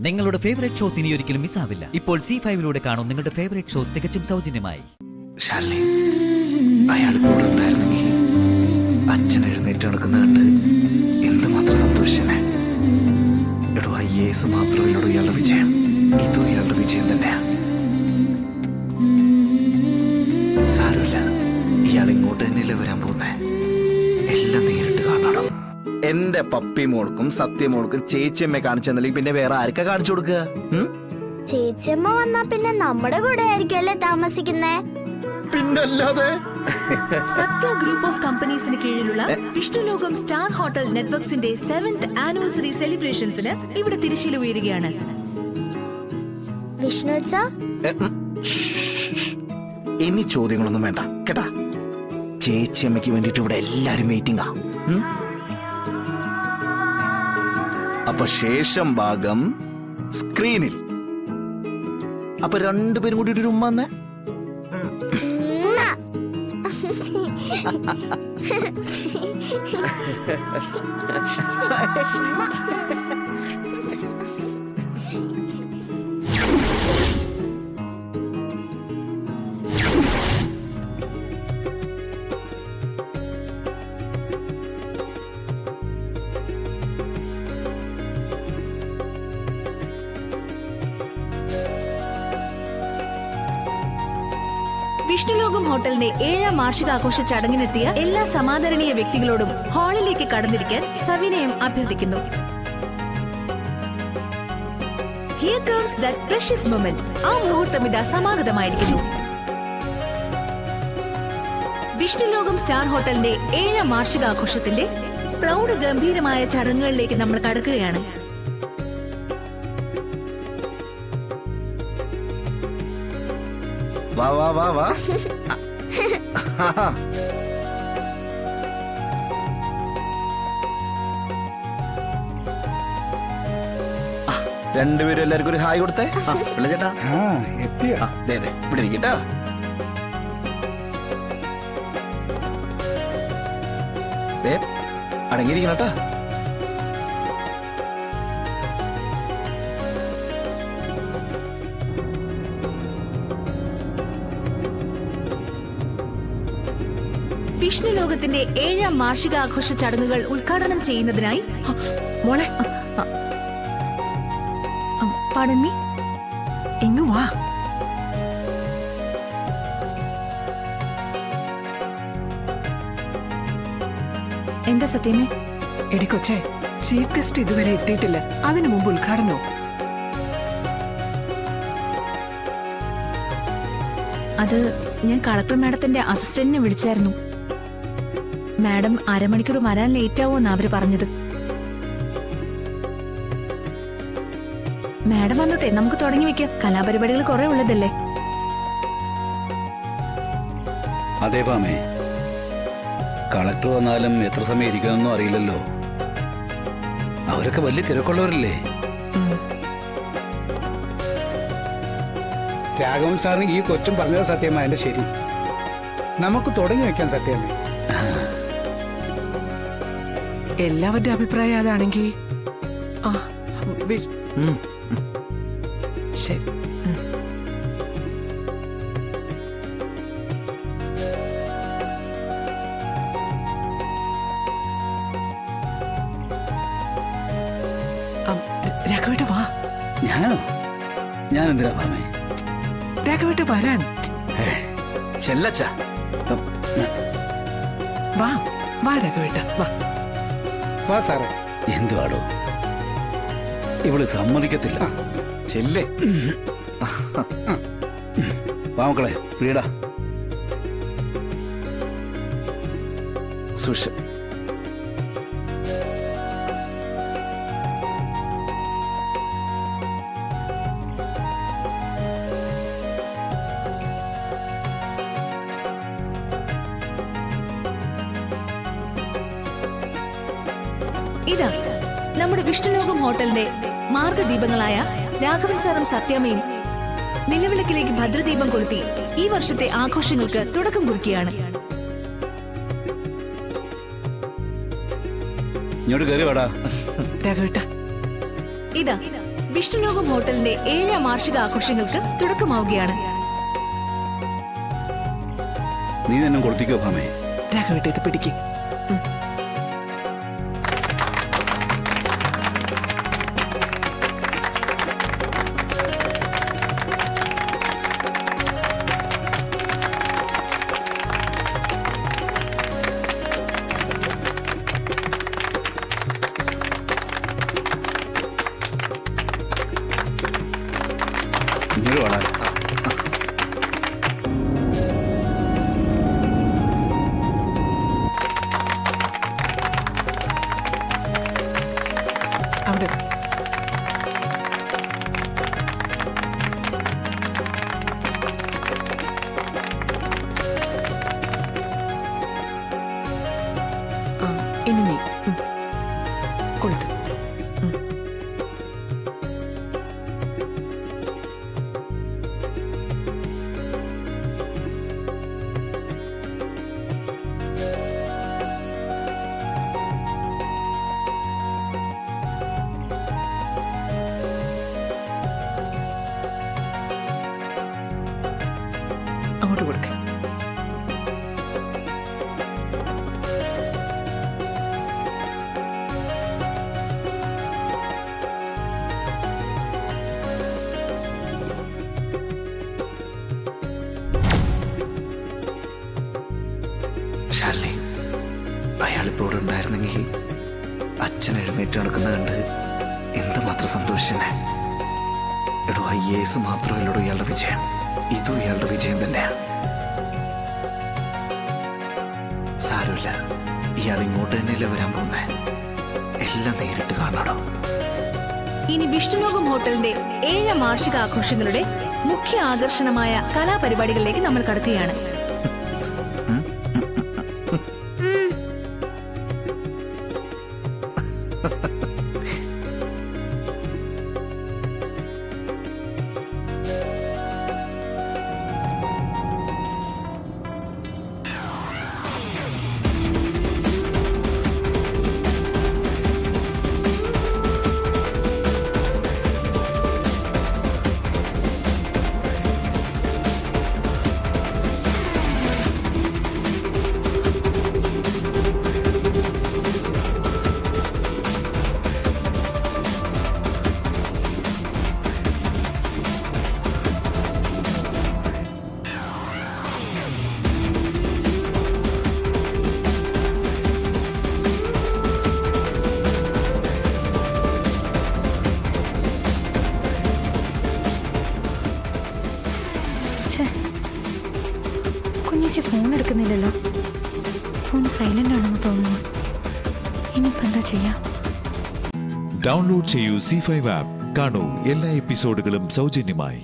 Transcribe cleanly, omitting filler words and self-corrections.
നിങ്ങളുടെ favourite shows ഇനി ഒരിക്കലും മിസ്സാവില്ല. ഇപ്പോൾ C5 കാണും നിങ്ങളുടെ ഫേവറേറ്റ് ഷോസ് തികച്ചും സൗജന്യമായി. ശാലിനി, അയാൾ കൂടെ ഉണ്ടായിരുന്നെങ്കിൽ അച്ഛൻ എഴുന്നേറ്റ് നടക്കുന്ന കണ്ട് എന്തുമാത്രം സന്തോഷിച്ചനെ. എടോ, IAS മാത്രമല്ലടോ ഇയാളുടെ വിജയം, ഇതും ഇയാളുടെ വിജയം തന്നെയാ. സാരമില്ല, ഇയാൾ ഇങ്ങോട്ട് തന്നെയല്ലേ വരാൻ പോകുന്നേ. എല്ലാം നേരിട്ട് കാണണം. എന്റെ പപ്പി മോൾക്കും സത്യമോൾക്കും ചേച്ചിയമ്മയെ കാണിച്ചു തന്നില്ലെങ്കിൽ പിന്നെ വേറെ ആർക്കാ കാണിച്ചു കൊടുക്കുക? ചേച്ചിയമ്മ വന്നാ പിന്നെ നമ്മുടെ കൂടെ ആയിരിക്കും അല്ലേ താമസിക്കുന്നേ? പിന്നല്ലാതെ. സത്യ ഗ്രൂപ്പ് ഓഫ് കമ്പനീസിന് കീഴിലുള്ള Vishnulokam star hotel നെറ്റ്വർക്സിന്റെ 7th anniversary സെലിബ്രേഷൻസിന് ഇവിടെ തിരശ്ശീല ഉയരുകയാണ്. വിഷ്ണു അച്ഛാ, ഇനി ചോദ്യങ്ങളൊന്നും വേണ്ട കേട്ടാ. ചേച്ചിയമ്മയ്ക്ക് വേണ്ടിട്ട് ഇവിടെ എല്ലാരും മീറ്റിംഗാ. അപ്പൊ ശേഷം ഭാഗം സ്ക്രീനിൽ. അപ്പൊ രണ്ടുപേരും കൂടി ഒരു ഉമ്മ വന്നേ. വിഷ്ണുലോകം ഹോട്ടലിന്റെ 7ാം വാർഷികാഘോഷ ചടങ്ങിനെത്തിയ എല്ലാ സമാദരണീയ വ്യക്തികളോടും ഹാളിലേക്ക് കടന്നിരിക്കാൻ സവിനയം അഭ്യർത്ഥിക്കുന്നു. Here comes that precious moment. ആ മുഹൂർത്തം ഇതാ സമാഗതമായിരിക്കുന്നു. വിഷ്ണുലോകം സ്റ്റാർ ഹോട്ടലിന്റെ 7ാം വാർഷികാഘോഷത്തിന്റെ പ്രൗഢ ഗംഭീരമായ ചടങ്ങുകളിലേക്ക് നമ്മൾ കടക്കുകയാണ്. വാ വാ വാ വാ. രണ്ടുപേരും എല്ലാവർക്കും ഒരു ഹായ് കൊടുത്തേ. ചേട്ടാ എത്തിയോ? ഇവിടെ ഇരിക്കട്ടാ. അടങ്ങിയിരിക്കണട്ടാ. വിഷ്ണുലോകത്തിന്റെ 7ാം വാർഷികാഘോഷ ചടങ്ങുകൾ ഉദ്ഘാടനം ചെയ്യുന്നതിനായി മോളെ പാടന്മി ഇങ്ങു വാ. എന്താ സത്യമേ? എടിക്കൊച്ചേ, ചീഫ് ഗസ്റ്റ് ഇതുവരെ എത്തിയിട്ടില്ല. അതിനു മുമ്പ് ഉദ്ഘാടനോ? അത് ഞാൻ കളക്ടർ മാഡത്തിന്റെ അസിസ്റ്റന്റിനെ വിളിച്ചായിരുന്നു. മാഡം അരമണിക്കൂർ വരാൻ ലേറ്റ് ആവുമെന്നാ അവര് പറഞ്ഞത്. മാഡം വന്നോട്ടെ, നമുക്ക് തുടങ്ങി വെക്കാം. കലാപരിപാടികൾ കുറെ ഉള്ളതല്ലേ. അതെ പാമേ, കളക്ടർ വന്നാലും എത്ര സമയം ഇരിക്കുമെന്നോ അറിയില്ലല്ലോ. അവരൊക്കെ വലിയ തിരക്കുള്ളവരല്ലേ. രാഘവൻ സാറിന് ഈ കൊച്ചും പറഞ്ഞത് സത്യമാ. എന്റെ ശരി, നമുക്ക് തുടങ്ങി വെക്കാൻ സത്യമേ. എല്ലാവരുടെ അഭിപ്രായം അതാണെങ്കിൽ ശരി. രാഘവേട്ട വാ. ഞാൻ എന്തിനാ പാമേ? രാഘവേട്ട വരാൻ. ചെല്ലച്ച വാ വാ രാഘവേട്ട വാ. വാ സാറേ. എന്തുവാടോ, ഇവള് സമ്മതിക്കത്തില്ല. ചെല്ലേ. വാ മക്കളെ, പ്രിയടാ. സുഷ ഇതാ നമ്മുടെ വിഷ്ണുലോകം ഹോട്ടലിന്റെ മാർഗദീപങ്ങളായ രാഘവൻ സാറും സത്യാമ്മയും നിലവിളക്കിലേക്ക് ഭദ്രദീപം കൊളുത്തി ഈ വർഷത്തെ ആഘോഷങ്ങൾക്ക് തുടക്കം കുറിക്കുകയാണ്. ഇങ്ങോട്ട് കയറി വാടാ. രാഘവേട്ട ഇതാ വിഷ്ണുലോകം ഹോട്ടലിന്റെ 7ാം വാർഷിക ആഘോഷങ്ങൾക്ക് തുടക്കമാവുകയാണ്. നീ തന്നെ കൊടുത്തിക്കോ ഭാമേ. രാഘവേട്ട ഇത് പിടിക്കും. ഇങ്ങോട്ട് വളരെ അവിടെ ഇനി നീ കൊളുത്ത്. അങ്ങോട്ട് കൊടുക്ക. ശാലിനി, അയാളിപ്പോ ഇവിടെ ഉണ്ടായിരുന്നെങ്കിൽ അച്ഛൻ എഴുന്നേറ്റ് നടക്കുന്ന കണ്ട് എന്തുമാത്രം സന്തോഷിച്ചനെ. എടോ, IAS മാത്രമല്ലടോ ഇയാളുടെ വിജയം, ഇതും ഇയാളുടെ വിജയം തന്നെയാ. സാരമില്ല, ഇയാൾ ഇങ്ങോട്ട് തന്നെയല്ലേ വരാൻ പോകുന്നേ. എല്ലാം നേരിട്ട് കാണാടോ. ഇനി വിഷ്ണുലോകം ഹോട്ടലിന്റെ 7ാം വാർഷിക ആഘോഷങ്ങളുടെ മുഖ്യ ആകർഷണമായ കലാപരിപാടികളിലേക്ക് നമ്മൾ കടക്കുകയാണ്. കുഞ്ഞേച്ചി ഫോൺ എടുക്കുന്നില്ലല്ലോ. ഫോൺ സൈലന്റ് ആണെന്ന് തോന്നുന്നു. ഇനിയിപ്പോൾ എന്താ ചെയ്യാ? ഡൗൺലോഡ് ചെയ്യൂ C5 ആപ്പ്. കാണൂ എല്ലാ എപ്പിസോഡുകളും സൗജന്യമായി.